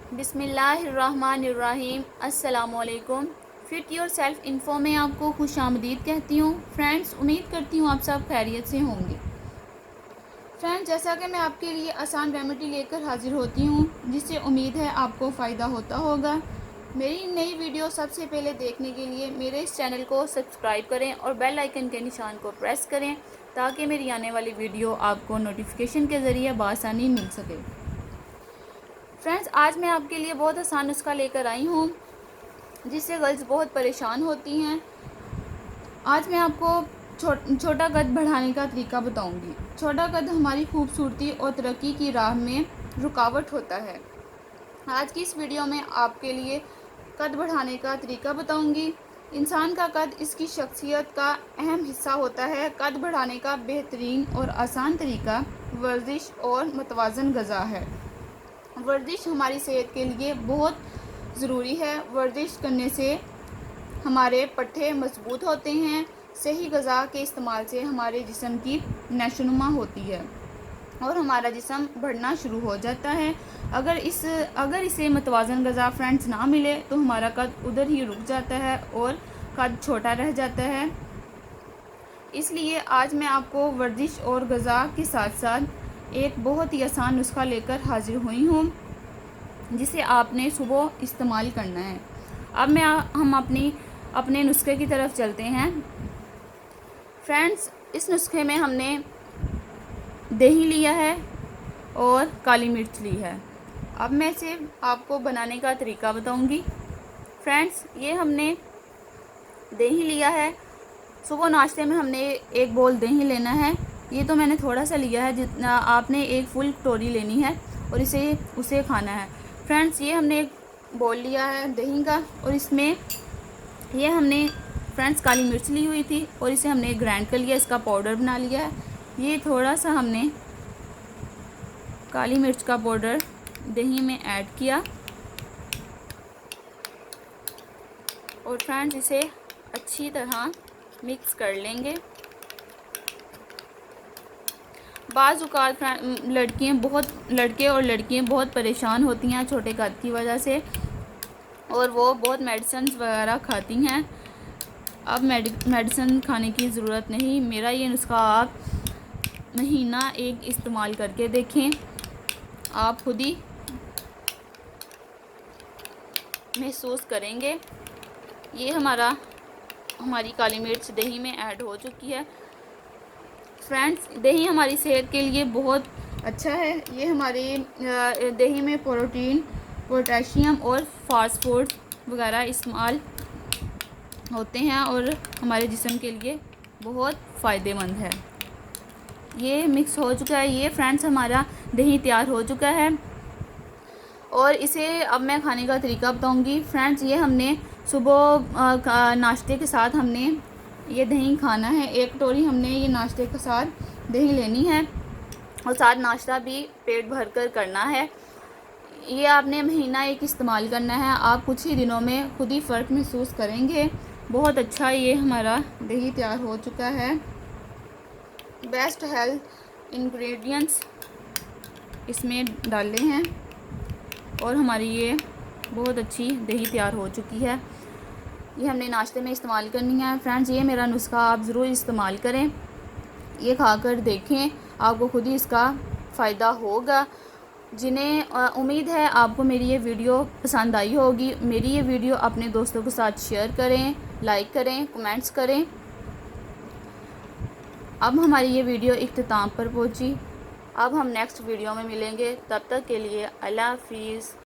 बिस्मिल्लाहिर्रहमानिर्रहीम। अस्सलामुअलैकुम। Fit your self info में आपको खुशामदीद कहती हूँ। फ्रेंड्स, उम्मीद करती हूँ आप सब खैरियत से होंगे। फ्रेंड्स, जैसा कि मैं आपके लिए आसान रेमेडी लेकर हाजिर होती हूँ, जिससे उम्मीद है आपको फ़ायदा होता होगा। मेरी नई वीडियो सबसे पहले देखने के लिए मेरे इस चैनल को सब्सक्राइब करें और बेल आइकन के निशान को प्रेस करें, ताकि मेरी आने वाली वीडियो आपको नोटिफिकेशन के ज़रिए बआसानी मिल सके। फ्रेंड्स, आज मैं आपके लिए बहुत आसान नुस्खा लेकर आई हूँ, जिससे गर्ल्स बहुत परेशान होती हैं। आज मैं आपको छोटा कद बढ़ाने का तरीका बताऊंगी। छोटा कद हमारी खूबसूरती और तरक्की की राह में रुकावट होता है। आज की इस वीडियो में आपके लिए कद बढ़ाने का तरीका बताऊंगी। इंसान का कद इसकी शख्सियत का अहम हिस्सा होता है। कद बढ़ाने का बेहतरीन और आसान तरीका वर्जिश और मुतवाज़न ग़िज़ा है। वर्जिश हमारी सेहत के लिए बहुत ज़रूरी है। वर्जिश करने से हमारे पट्टे मजबूत होते हैं। सही ग़िज़ा के इस्तेमाल से हमारे जिस्म की नशोनुमा होती है और हमारा जिस्म बढ़ना शुरू हो जाता है। अगर इसे मुतवाज़न ग़िज़ा फ्रेंड्स ना मिले तो हमारा कद उधर ही रुक जाता है और कद छोटा रह जाता है। इसलिए आज मैं आपको वर्जिश और ग़िज़ा के साथ साथ एक बहुत ही आसान नुस्खा लेकर हाजिर हुई हूँ, जिसे आपने सुबह इस्तेमाल करना है। अब हम अपने नुस्खे की तरफ चलते हैं। फ्रेंड्स, इस नुस्खे में हमने दही लिया है और काली मिर्च ली है। अब मैं इसे आपको बनाने का तरीका बताऊंगी। फ्रेंड्स, ये हमने दही लिया है। सुबह नाश्ते में हमने एक बोल दही लेना है। ये तो मैंने थोड़ा सा लिया है, जितना आपने एक फुल कटोरी लेनी है और उसे खाना है। फ्रेंड्स, ये हमने एक बोल लिया है दही का और इसमें ये हमने फ्रेंड्स काली मिर्च ली हुई थी और इसे हमने ग्राइंड कर लिया, इसका पाउडर बना लिया है। ये थोड़ा सा हमने काली मिर्च का पाउडर दही में ऐड किया और फ्रेंड्स इसे अच्छी तरह मिक्स कर लेंगे। बाज़ औक़ात लड़के और लड़कियाँ बहुत परेशान होती हैं छोटे कद की वजह से, और वो बहुत मेडिसिन वगैरह खाती हैं। अब मेडिसिन खाने की ज़रूरत नहीं। मेरा ये नुस्खा आप महीना एक इस्तेमाल करके देखें, आप खुद ही महसूस करेंगे। ये हमारी काली मिर्च दही में ऐड हो चुकी है। फ्रेंड्स, दही हमारी सेहत के लिए बहुत अच्छा है। ये हमारी दही में प्रोटीन, पोटेशियम और फास्फोर्स वगैरह इस्तेमाल होते हैं और हमारे जिस्म के लिए बहुत फ़ायदेमंद है। ये मिक्स हो चुका है। ये फ्रेंड्स हमारा दही तैयार हो चुका है और इसे अब मैं खाने का तरीका बताऊंगी। फ्रेंड्स, ये हमने सुबह नाश्ते के साथ हमने ये दही खाना है। एक कटोरी हमने ये नाश्ते के साथ दही लेनी है और साथ नाश्ता भी पेट भर कर करना है। ये आपने महीना एक इस्तेमाल करना है। आप कुछ ही दिनों में खुद ही फ़र्क महसूस करेंगे। बहुत अच्छा ये हमारा दही तैयार हो चुका है। बेस्ट हेल्थ इंग्रेडिएंट्स इसमें डाले हैं और हमारी ये बहुत अच्छी दही तैयार हो चुकी है। ये हमने नाश्ते में इस्तेमाल करनी है। फ्रेंड्स, ये मेरा नुस्खा आप ज़रूर इस्तेमाल करें। ये खाकर देखें, आपको खुद ही इसका फ़ायदा होगा। जिन्हें उम्मीद है आपको मेरी ये वीडियो पसंद आई होगी। मेरी ये वीडियो अपने दोस्तों के साथ शेयर करें, लाइक करें, कमेंट्स करें। अब हमारी ये वीडियो इख्तिताम पर पहुंची। अब हम नेक्स्ट वीडियो में मिलेंगे। तब तक के लिए अल्लाह हाफिज़।